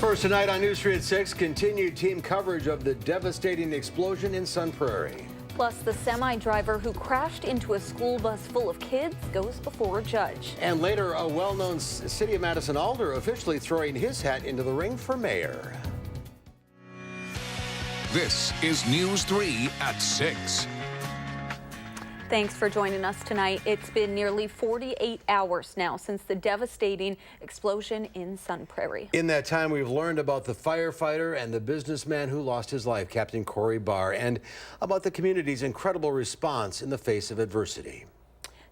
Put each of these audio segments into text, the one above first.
First tonight on News 3 at 6, continued team coverage of the devastating explosion in Sun Prairie. Plus, the semi-driver who crashed into a school bus full of kids goes before a judge. And later, a well-known City of Madison alder officially throwing his hat into the ring for mayor. This is News 3 at 6. Thanks for joining us tonight. It's been nearly 48 hours now since the devastating explosion in Sun Prairie. In that time, we've learned about the firefighter and the businessman who lost his life, Captain Corey Barr, and about the community's incredible response in the face of adversity.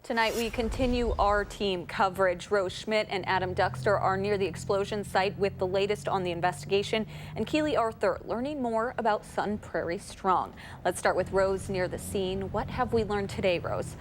Tonight, we continue our team coverage. Rose Schmidt and Adam Duxter are near the explosion site with the latest on the investigation, and Keely Arthur learning more about Sun Prairie Strong. Let's start with Rose near the scene. What have we learned today, Rose?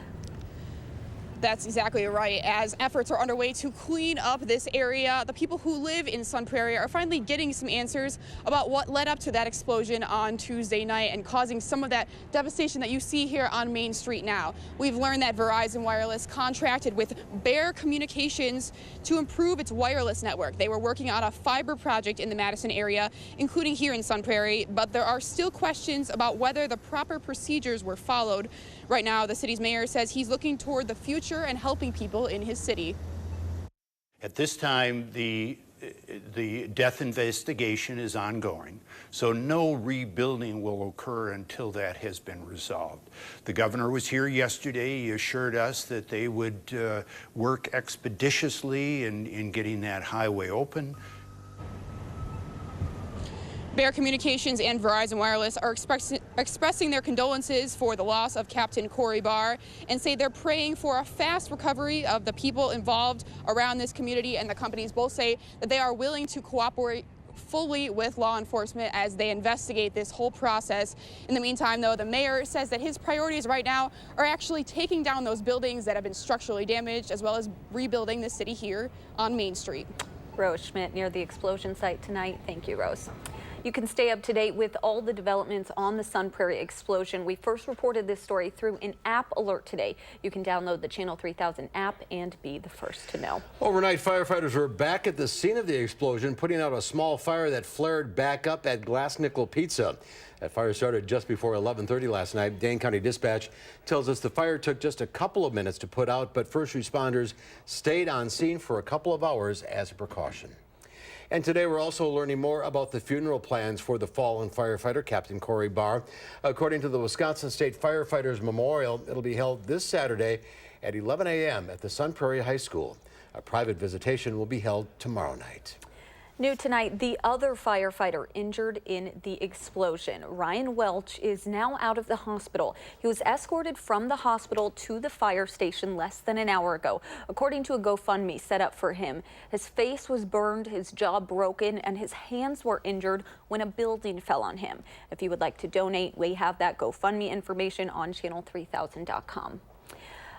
That's exactly right. As efforts are underway to clean up this area, the people who live in Sun Prairie are finally getting some answers about what led up to that explosion on Tuesday night and causing some of that devastation that you see here on Main Street now. We've learned that Verizon Wireless contracted with Bear Communications to improve its wireless network. They were working on a fiber project in the Madison area, including here in Sun Prairie, but there are still questions about whether the proper procedures were followed. Right now, the city's mayor says he's looking toward the future and helping people in his city. At this time, the death investigation is ongoing, so no rebuilding will occur until that has been resolved. The governor was here yesterday. He assured us that they would work expeditiously in getting that highway open. Bear Communications and Verizon Wireless are expressing their condolences for the loss of Captain Corey Barr and say they're praying for a fast recovery of the people involved around this community, and the companies both say that they are willing to cooperate fully with law enforcement as they investigate this whole process. In the meantime, though, the mayor says that his priorities right now are actually taking down those buildings that have been structurally damaged, as well as rebuilding the city here on Main Street. Rose Schmidt near the explosion site tonight. Thank you, Rose. You can stay up to date with all the developments on the Sun Prairie explosion. We first reported this story through an app alert today. You can download the Channel 3000 app and be the first to know. Overnight, firefighters were back at the scene of the explosion, putting out a small fire that flared back up at Glass Nickel Pizza. That fire started just before 11:30 last night. Dane County Dispatch tells us the fire took just a couple of minutes to put out, but first responders stayed on scene for a couple of hours as a precaution. And today we're also learning more about the funeral plans for the fallen firefighter, Captain Corey Barr. According to the Wisconsin State Firefighters Memorial, it'll be held this Saturday at 11 a.m. at the Sun Prairie High School. A private visitation will be held tomorrow night. New tonight, the other firefighter injured in the explosion. Ryan Welch is now out of the hospital. He was escorted from the hospital to the fire station less than an hour ago, according to a GoFundMe set up for him. His face was burned, his jaw broken, and his hands were injured when a building fell on him. If you would like to donate, we have that GoFundMe information on channel3000.com.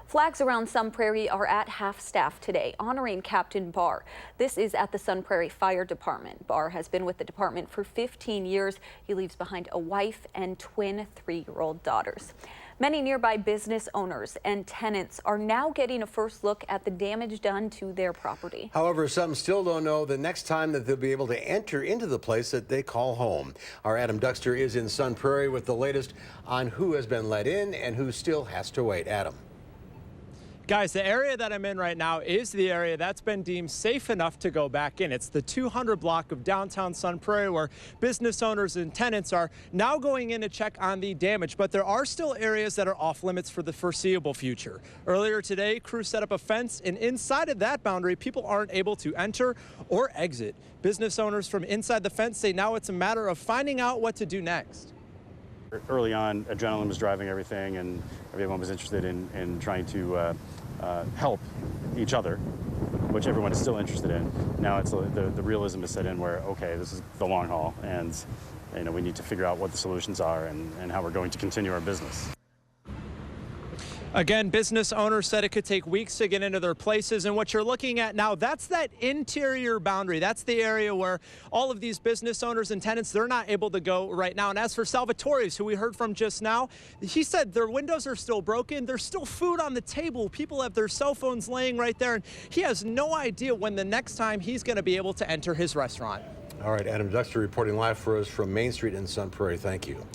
Flags around Sun Prairie are at half-staff today, honoring Captain Barr. This is at the Sun Prairie Fire Department. Barr has been with the department for 15 years. He leaves behind a wife and twin 3-year-old daughters. Many nearby business owners and tenants are now getting a first look at the damage done to their property. However, some still don't know the next time that they'll be able to enter into the place that they call home. Our Adam Duxter is in Sun Prairie with the latest on who has been let in and who still has to wait. Adam. Guys, the area that I'm in right now is the area that's been deemed safe enough to go back in. It's the 200 block of downtown Sun Prairie where business owners and tenants are now going in to check on the damage, but there are still areas that are off limits for the foreseeable future. Earlier today, crews set up a fence, and inside of that boundary, people aren't able to enter or exit. Business owners from inside the fence say now it's a matter of finding out what to do next. Early on, adrenaline was driving everything, and everyone was interested in trying to help each other, which everyone is still interested in. Now it's the realism is set in where, okay, this is the long haul, and we need to figure out what the solutions are and how we're going to continue our business. Again, business owners said it could take weeks to get into their places, and what you're looking at now, that's that interior boundary. That's the area where all of these business owners and tenants, they're not able to go right now. And as for Salvatore's, who we heard from just now, he said their windows are still broken. There's still food on the table. People have their cell phones laying right there, and he has no idea when the next time he's going to be able to enter his restaurant. All right, Adam Dexter reporting live for us from Main Street in Sun Prairie. Thank you.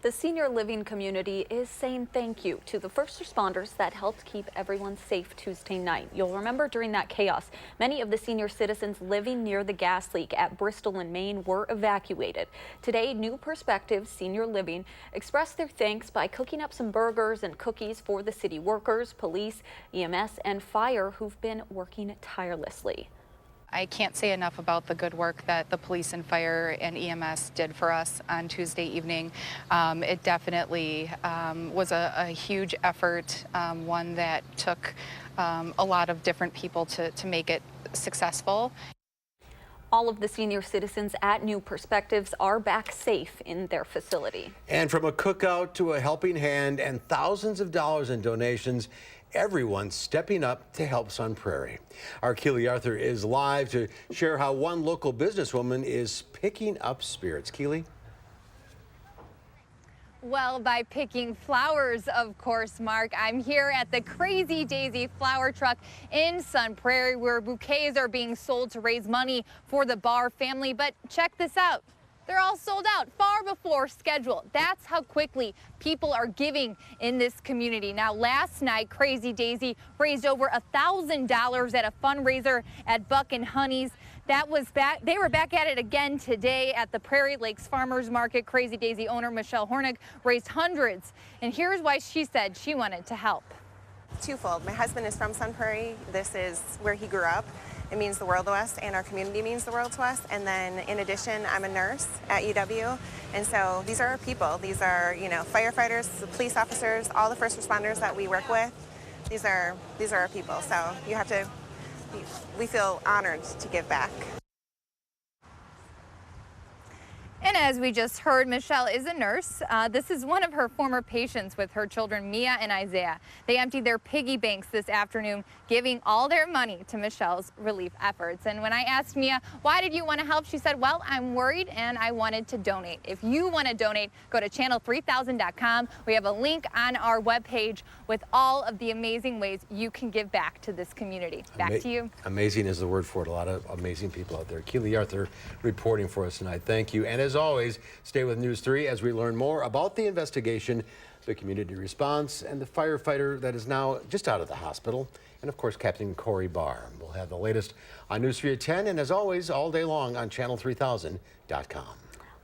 The senior living community is saying thank you to the first responders that helped keep everyone safe Tuesday night. You'll remember during that chaos, many of the senior citizens living near the gas leak at Bristol in Maine were evacuated. Today, New Perspectives Senior Living expressed their thanks by cooking up some burgers and cookies for the city workers, police, EMS, and fire who've been working tirelessly. I can't say enough about the good work that the police and fire and EMS did for us on Tuesday evening. It definitely was a huge effort, one that took a lot of different people to make it successful. All of the senior citizens at New Perspectives are back safe in their facility. And from a cookout to a helping hand and thousands of dollars in donations, everyone stepping up to help Sun Prairie. Our Keely Arthur is live to share how one local businesswoman is picking up spirits. Keely? Well, by picking flowers, of course, Mark. I'm here at the Crazy Daisy flower truck in Sun Prairie, where bouquets are being sold to raise money for the Barr family. But check this out. They're all sold out far before schedule. That's how quickly people are giving in this community. Now, last night, Crazy Daisy raised over $1,000 at a fundraiser at Buck and Honey's. That was back. They were back at it again today at the Prairie Lakes Farmers Market. Crazy Daisy owner Michelle Hornig raised hundreds. And here's why she said she wanted to help. Twofold. My husband is from Sun Prairie. This is where he grew up. It means the world to us, and our community means the world to us. And then in addition, I'm a nurse at UW. And so these are our people. These are, firefighters, police officers, all the first responders that we work with. These are our people. So we feel honored to give back. And as we just heard, Michelle is a nurse. This is one of her former patients with her children, Mia and Isaiah. They emptied their piggy banks this afternoon, giving all their money to Michelle's relief efforts. And when I asked Mia, why did you want to help? She said, well, I'm worried and I wanted to donate. If you want to donate, go to channel3000.com. We have a link on our webpage with all of the amazing ways you can give back to this community. Back to you. Amazing is the word for it. A lot of amazing people out there. Keely Arthur reporting for us tonight. Thank you. And as always, stay with News 3 as we learn more about the investigation, the community response, and the firefighter that is now just out of the hospital, and of course, Captain Corey Barr. We'll have the latest on News 3 at 10, and as always, all day long on channel3000.com.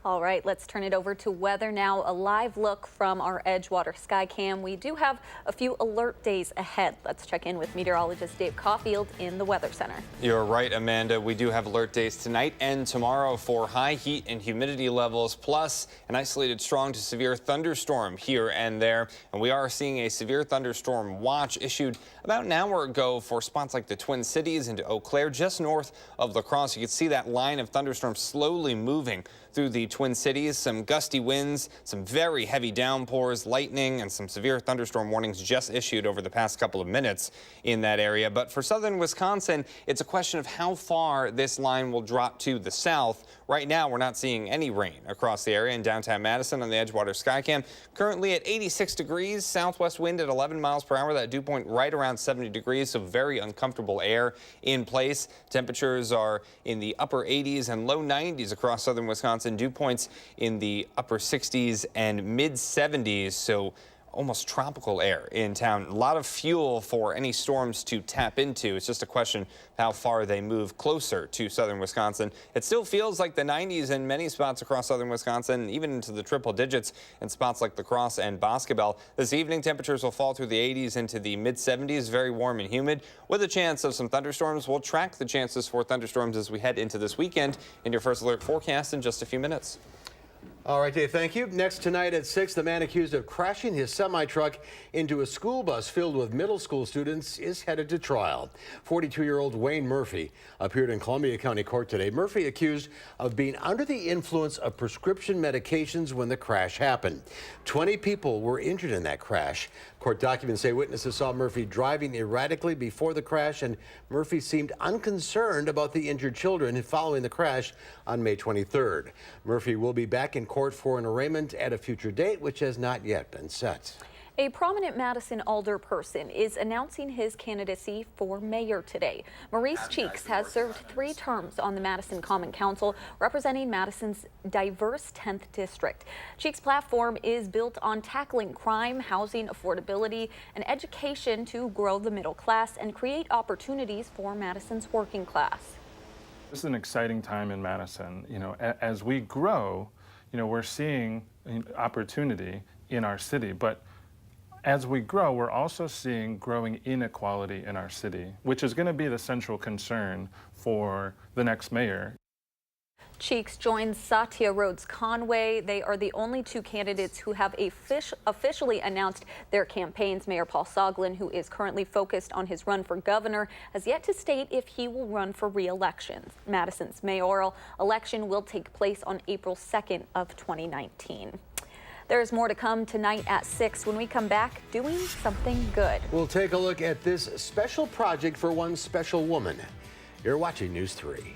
All right, let's turn it over to weather now. A live look from our Edgewater Skycam. We do have a few alert days ahead. Let's check in with meteorologist Dave Caulfield in the Weather Center. You're right, Amanda. We do have alert days tonight and tomorrow for high heat and humidity levels, plus an isolated strong to severe thunderstorm here and there. And we are seeing a severe thunderstorm watch issued about an hour ago for spots like the Twin Cities into Eau Claire, just north of La Crosse. You can see that line of thunderstorms slowly moving through the Twin Cities. Some gusty winds, some very heavy downpours, lightning, and some severe thunderstorm warnings just issued over the past couple of minutes in that area. But for southern Wisconsin, it's a question of how far this line will drop to the south. Right now, we're not seeing any rain across the area in downtown Madison on the Edgewater Skycam. Currently at 86 degrees, southwest wind at 11 miles per hour. That dew point right around 70 degrees, so very uncomfortable air in place. Temperatures are in the upper 80s and low 90s across southern Wisconsin. Dew points in the upper 60s and mid 70s, so almost tropical air in town. A lot of fuel for any storms to tap into. It's just a question of how far they move closer to southern Wisconsin. It still feels like the 90s in many spots across southern Wisconsin, even into the triple digits in spots like La Crosse and Boscobel. This evening, temperatures will fall through the 80s into the mid 70s, very warm and humid, with a chance of some thunderstorms. We'll track the chances for thunderstorms as we head into this weekend in your first alert forecast in just a few minutes. All right, Dave, thank you. Next tonight at 6, the man accused of crashing his semi-truck into a school bus filled with middle school students is headed to trial. 42-year-old Wayne Murphy appeared in Columbia County Court today. Murphy accused of being under the influence of prescription medications when the crash happened. 20 people were injured in that crash. Court documents say witnesses saw Murphy driving erratically before the crash, and Murphy seemed unconcerned about the injured children following the crash on May 23rd. Murphy will be back in court for an arraignment at a future date, which has not yet been set. A prominent Madison alderperson is announcing his candidacy for mayor today. Maurice Cheeks has served 3 terms on the Madison Common Council, representing Madison's diverse 10th district. Cheeks' platform is built on tackling crime, housing affordability, and education to grow the middle class and create opportunities for Madison's working class. This is an exciting time in Madison. As we grow, we're seeing opportunity in our city, but as we grow, we're also seeing growing inequality in our city, which is going to be the central concern for the next mayor. Cheeks joins Satya Rhodes Conway. They are the only 2 candidates who have officially announced their campaigns. Mayor Paul Soglin, who is currently focused on his run for governor, has yet to state if he will run for re-election. Madison's mayoral election will take place on April 2nd of 2019. There's more to come tonight at 6 when we come back doing something good. We'll take a look at this special project for one special woman. You're watching News 3.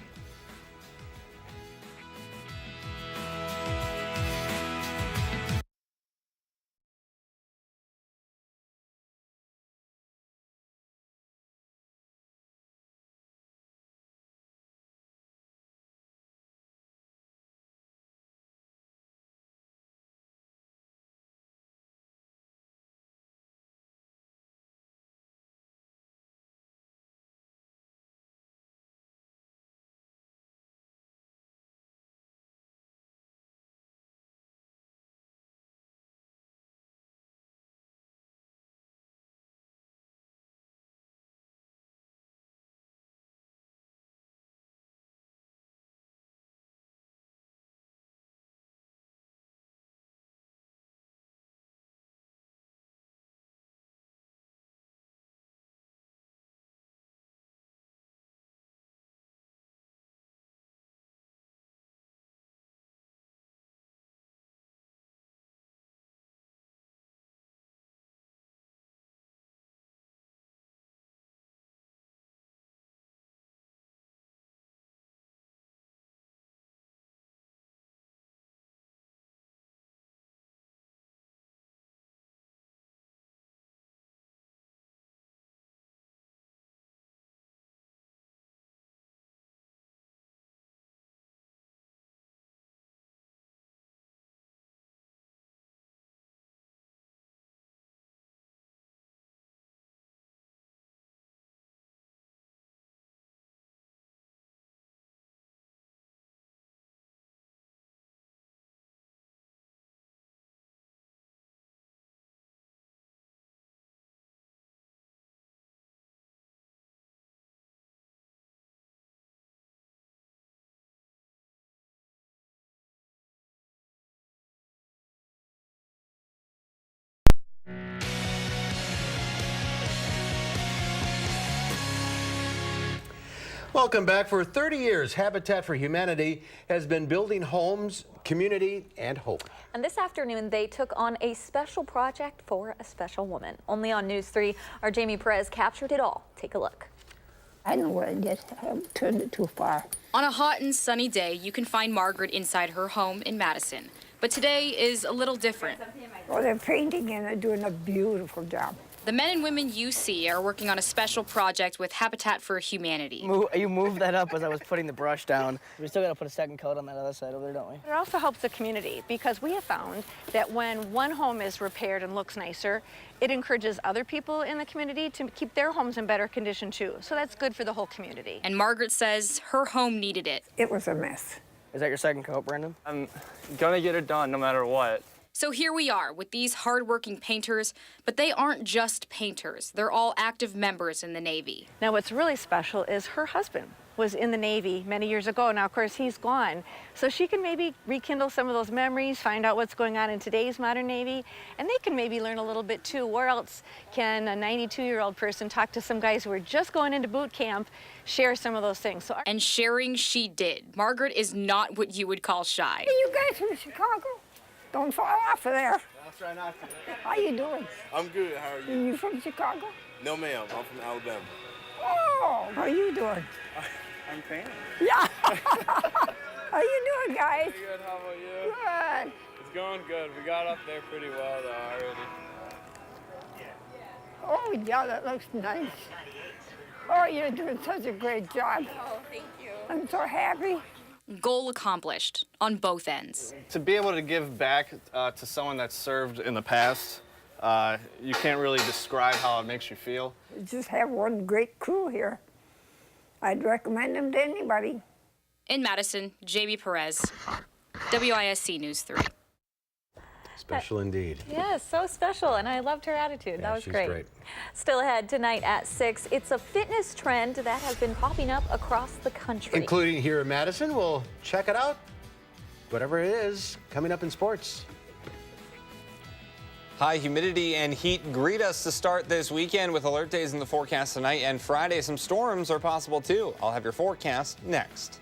Welcome back. For 30 years, Habitat for Humanity has been building homes, community, and hope. And this afternoon, they took on a special project for a special woman. Only on News 3, our Jamie Perez captured it all. Take a look. I know what I did. I turned it too far. On a hot and sunny day, you can find Margaret inside her home in Madison. But today is a little different. Oh, they're painting and they're doing a beautiful job. The men and women you see are working on a special project with Habitat for Humanity. You moved that up as I was putting the brush down. We still got to put a second coat on that other side over there, don't we? It also helps the community because we have found that when one home is repaired and looks nicer, it encourages other people in the community to keep their homes in better condition too. So that's good for the whole community. And Margaret says her home needed it. It was a mess. Is that your second coat, Brendan? I'm gonna get it done no matter what. So here we are with these hardworking painters, but they aren't just painters. They're all active members in the Navy. Now what's really special is her husband was in the Navy many years ago. Now, of course, he's gone. So she can maybe rekindle some of those memories, find out what's going on in today's modern Navy, and they can maybe learn a little bit too. Where else can a 92-year-old person talk to some guys who are just going into boot camp, share some of those things? And sharing she did. Margaret is not what you would call shy. Hey, you guys from Chicago? Don't fall off of there. I'll try not to. How you doing? I'm good. How are you? Are you from Chicago? No, ma'am. I'm from Alabama. Oh, how you doing? I'm painting. Yeah. How you doing, guys? Pretty good. How about you? Good. It's going good. We got up there pretty well, though, already. yeah, that looks nice. Oh, you're doing such a great job. Oh, thank you. I'm so happy. Goal accomplished on both ends. To be able to give back to someone that's served in the past, you can't really describe how it makes you feel. You just have one great crew here. I'd recommend them to anybody. In Madison, Jamie Perez, WISC News 3. Special indeed. Yeah, so special, and I loved her attitude. Yeah, That was she's great. Still ahead tonight at 6, it's a fitness trend that has been popping up across the country. Including here in Madison. We'll check it out. Whatever it is, coming up in sports. High humidity and heat greet us to start this weekend with alert days in the forecast tonight and Friday. Some storms are possible too. I'll have your forecast next.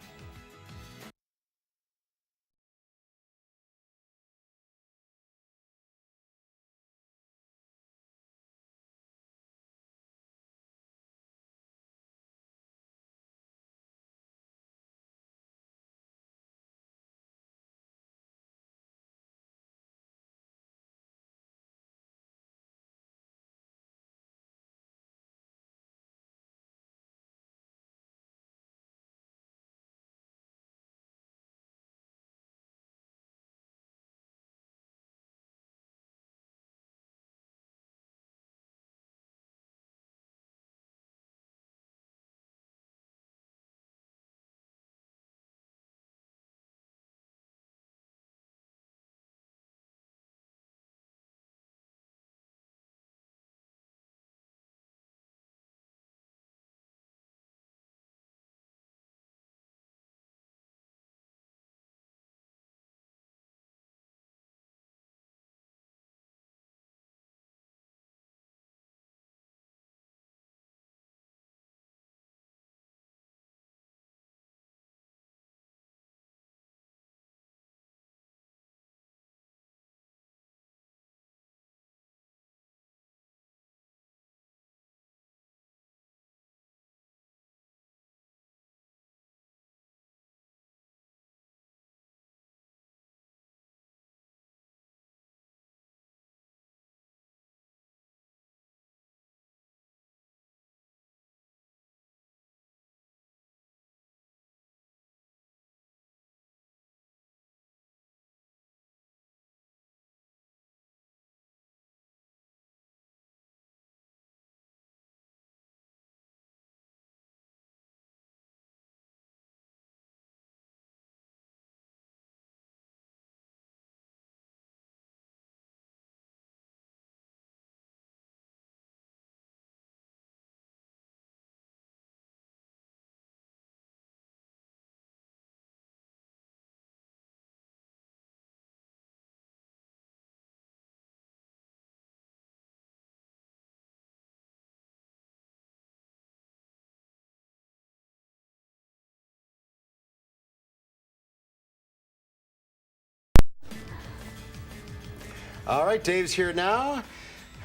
All right, Dave's here now.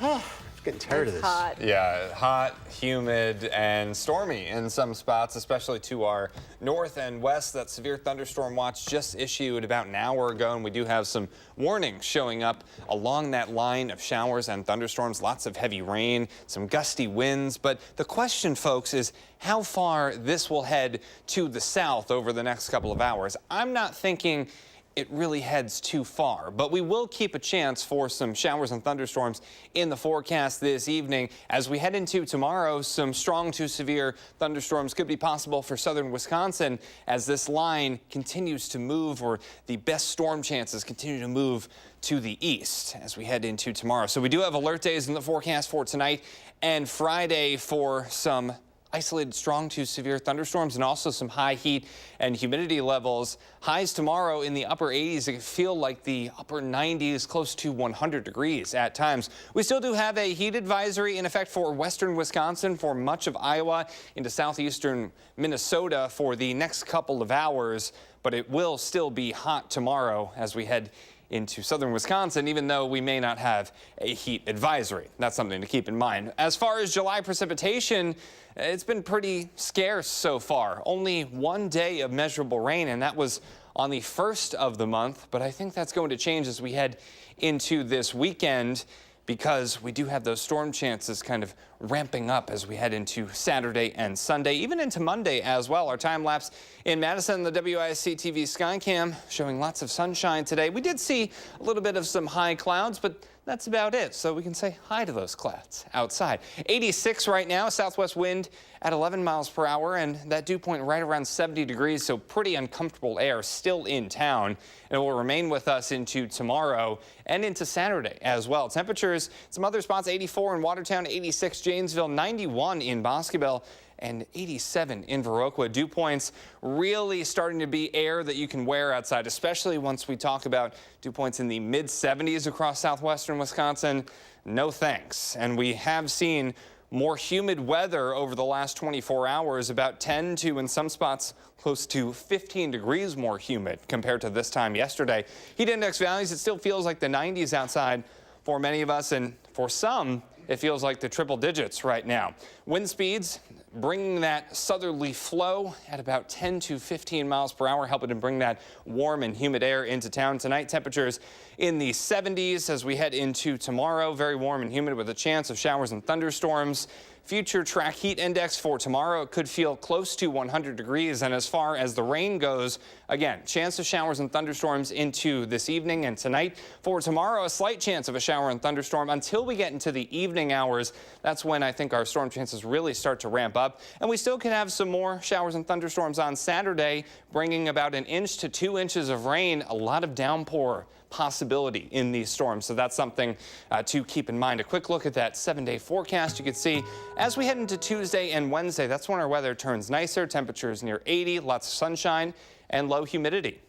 Oh, I'm getting tired of this. Hot. Yeah, hot, humid, and stormy in some spots, especially to our north and west. That severe thunderstorm watch just issued about an hour ago, and we do have some warnings showing up along that line of showers and thunderstorms. Lots of heavy rain, some gusty winds. But the question, folks, is how far this will head to the south over the next couple of hours. I'm not thinking it really heads too far, but we will keep a chance for some showers and thunderstorms in the forecast this evening. As we head into tomorrow, some strong to severe thunderstorms could be possible for southern Wisconsin as this line continues to move, or the best storm chances continue to move to the east as we head into tomorrow. So we do have alert days in the forecast for tonight and Friday for some isolated strong to severe thunderstorms and also some high heat and humidity levels. Highs tomorrow in the upper 80s. It can feel like the upper 90s, close to 100 degrees at times. We still do have a heat advisory in effect for western Wisconsin, for much of Iowa, into southeastern Minnesota for the next couple of hours, but it will still be hot tomorrow as we head into southern Wisconsin, even though we may not have a heat advisory. That's something to keep in mind. As far as July precipitation, it's been pretty scarce so far. Only one day of measurable rain, and that was on the 1st of the month. But I think that's going to change as we head into this weekend. because we do have those storm chances kind of ramping up as we head into Saturday and Sunday, even into Monday as well. Our time lapse in Madison, the WISC-TV Skycam showing lots of sunshine today. We did see a little bit of some high clouds, but that's about it. So we can say hi to those clouds outside. 86 right now, southwest wind at 11 miles per hour, and that dew point right around 70 degrees. So pretty uncomfortable air still in town. And it will remain with us into tomorrow and into Saturday as well. Temperatures, some other spots, 84 in Watertown, 86 Janesville, 91 in Boscobel, and 87 in Viroqua. Dew points really starting to be air that you can wear outside, especially once we talk about dew points in the mid-70s across southwestern Wisconsin. No thanks. And we have seen more humid weather over the last 24 hours, about 10 to, in some spots, close to 15 degrees more humid compared to this time yesterday. Heat index values, it still feels like the 90s outside for many of us, and for some, it feels like the triple digits right now. Wind speeds bringing that southerly flow at about 10 to 15 miles per hour, helping to bring that warm and humid air into town tonight. Temperatures in the 70s as we head into tomorrow. Very warm and humid with a chance of showers and thunderstorms. Future track heat index for tomorrow, it could feel close to 100 degrees. And as far as the rain goes, again, chance of showers and thunderstorms into this evening and tonight. For tomorrow, a slight chance of a shower and thunderstorm until we get into the evening hours. That's when I think our storm chances really start to ramp up. And we still could have some more showers and thunderstorms on Saturday, bringing about 1 inch to 2 inches of rain. A lot of downpour possibility in these storms. So that's something to keep in mind. A quick look at that 7-day forecast. You can see as we head into Tuesday and Wednesday, that's when our weather turns nicer. Temperatures near 80, lots of sunshine and low humidity.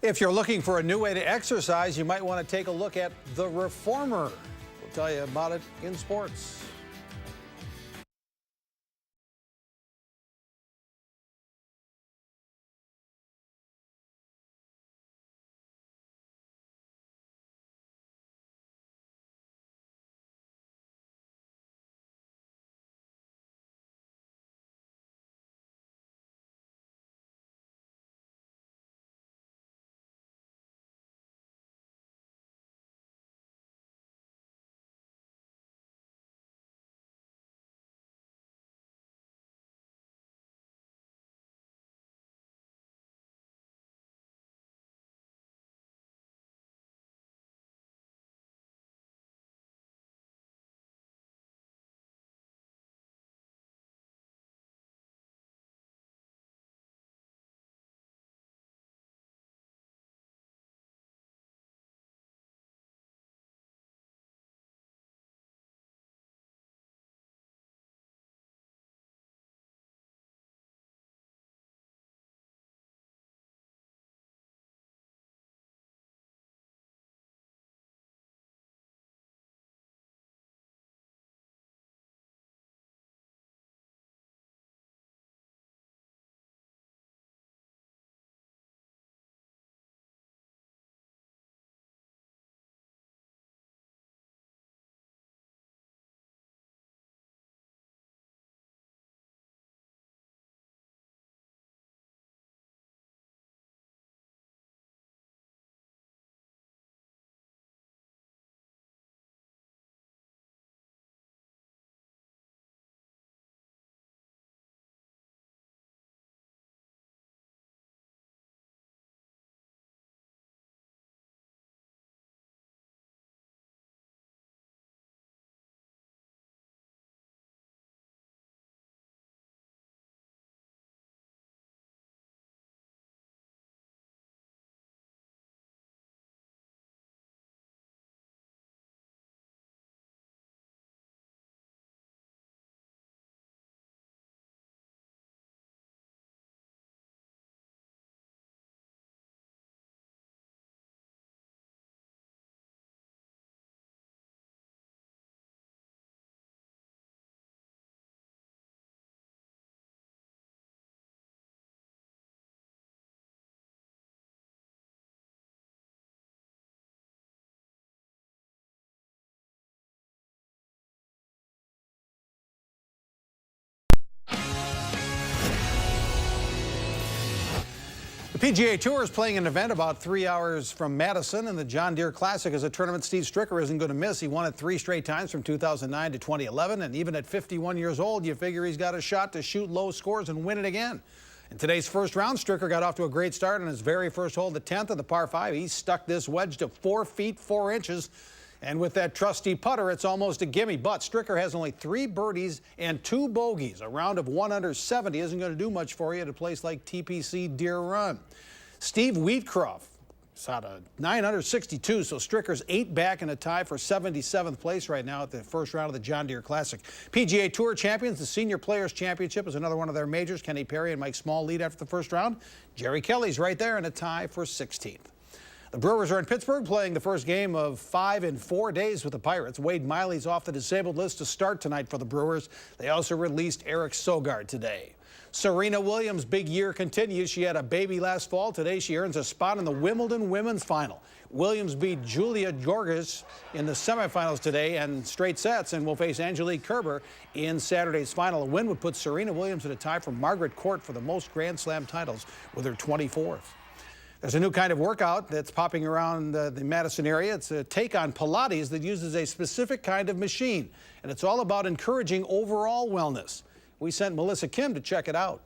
If you're looking for a new way to exercise, you might want to take a look at The Reformer. We'll tell you about it in sports. The PGA Tour is playing an event about 3 hours from Madison, and the John Deere Classic is a tournament Steve Stricker isn't going to miss. He won it 3 straight times from 2009 to 2011, and even at 51 years old, you figure he's got a shot to shoot low scores and win it again. In today's first round, Stricker got off to a great start on his very first hole, the 10th of the par 5. He stuck this wedge to 4 feet 4 inches. And with that trusty putter, it's almost a gimme. But Stricker has only 3 birdies and 2 bogeys. A round of 1 under 70 isn't going to do much for you at a place like TPC Deer Run. Steve Wheatcroft is out of 9 under 62, so Stricker's 8 back in a tie for 77th place right now at the first round of the John Deere Classic. PGA Tour champions, the Senior Players Championship is another one of their majors. Kenny Perry and Mike Small lead after the first round. Jerry Kelly's right there in a tie for 16th. The Brewers are in Pittsburgh playing the first game of 5 in 4 days with the Pirates. Wade Miley's off the disabled list to start tonight for the Brewers. They also released Eric Sogard today. Serena Williams' big year continues. She had a baby last fall. Today she earns a spot in the Wimbledon women's final. Williams beat Julia Gorgas in the semifinals today and straight sets, and will face Angelique Kerber in Saturday's final. A win would put Serena Williams at a tie for Margaret Court for the most Grand Slam titles with her 24th. There's a new kind of workout that's popping around the Madison area. It's a take on Pilates that uses a specific kind of machine, and it's all about encouraging overall wellness. We sent Melissa Kim to check it out.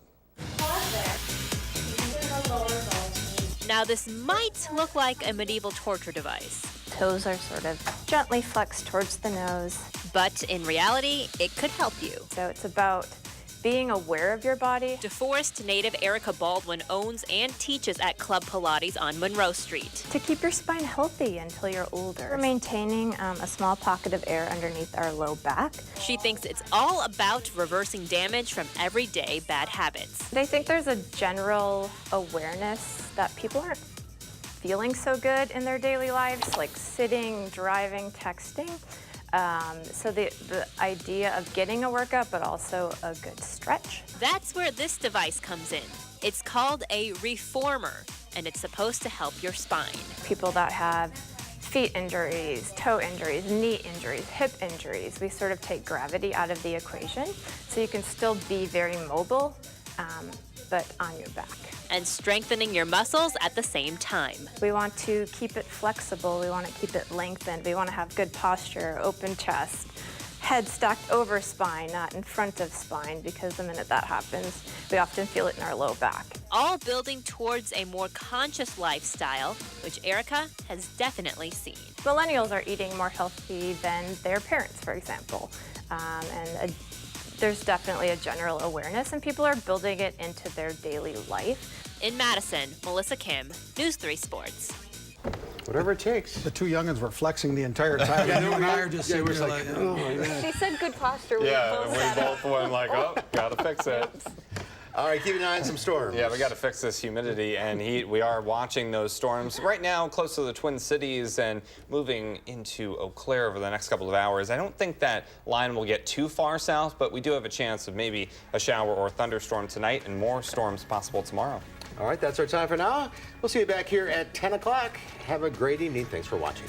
Now this might look like a medieval torture device. Toes are sort of gently flexed towards the nose. But in reality, it could help you. So it's about being aware of your body. DeForest native Erica Baldwin owns and teaches at Club Pilates on Monroe Street. To keep your spine healthy until you're older. We're maintaining a small pocket of air underneath our low back. She thinks it's all about reversing damage from everyday bad habits. I think there's a general awareness that people aren't feeling so good in their daily lives, like sitting, driving, texting. So the idea of getting a workout, but also a good stretch. That's where this device comes in. It's called a reformer, and it's supposed to help your spine. People that have feet injuries, toe injuries, knee injuries, hip injuries, we sort of take gravity out of the equation, so you can still be very mobile, but on your back. And strengthening your muscles at the same time. We want to keep it flexible. We want to keep it lengthened. We want to have good posture, open chest, head stacked over spine, not in front of spine, because the minute that happens, we often feel it in our low back. All building towards a more conscious lifestyle, which Erica has definitely seen. Millennials are eating more healthy than their parents, for example. There's definitely a general awareness, and people are building it into their daily life. In Madison, Melissa Kim, News 3 Sports. Whatever it takes. The two youngins were flexing the entire time. You and I are just sitting there like, oh my God. She said good posture. We both went like, oh, gotta fix it. All right, keep an eye on some storms. Yeah, we got to fix this humidity and heat. We are watching those storms right now close to the Twin Cities and moving into Eau Claire over the next couple of hours. I don't think that line will get too far south, but we do have a chance of maybe a shower or thunderstorm tonight and more storms possible tomorrow. All right, that's our time for now. We'll see you back here at 10 o'clock. Have a great evening. Thanks for watching.